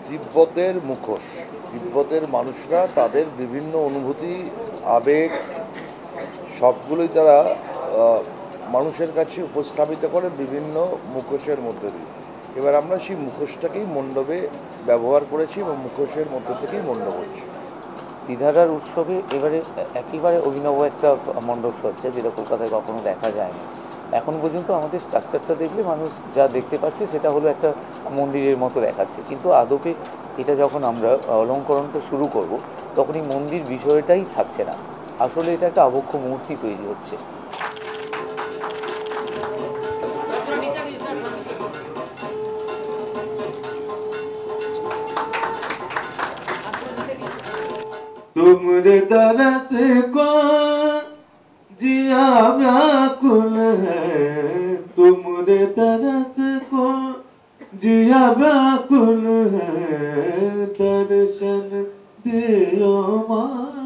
তিব্বতের মুখোশ। তিব্বতের মানুষরা তাদের বিভিন্ন অনুভূতি, আবেগ সবগুলোই তারা মানুষের কাছে উপস্থাপিত করে বিভিন্ন মুখোশের মধ্যে দিয়ে। এবার আমরা সেই মুখোশটাকেই মণ্ডপে ব্যবহার করেছি এবং মুখোশের মধ্যে থেকেই মণ্ডপ হচ্ছে। দ্বিধারার উৎসবে এবারে একেবারে অভিনব একটা মণ্ডপ সজ্জা, যেটা কলকাতায় কখনো দেখা যায়নি। এখন পর্যন্ত আমাদের স্ট্রাকচারটা দেখলে মানুষ যা দেখতে পাচ্ছে সেটা হলো একটা মন্দিরের মতো দেখাচ্ছে, কিন্তু আদপে এটা যখন আমরা অলঙ্করণটা শুরু করব তখন এই মন্দির বিষয়টাই থাকছে না, আসলে এটা একটা আবক্ষ মূর্তি তৈরি হচ্ছে। तुमरे तरस को जिया व्याकुल है, तुमरे तरस को जिया व्याकुल है, दर्शन दियो माँ।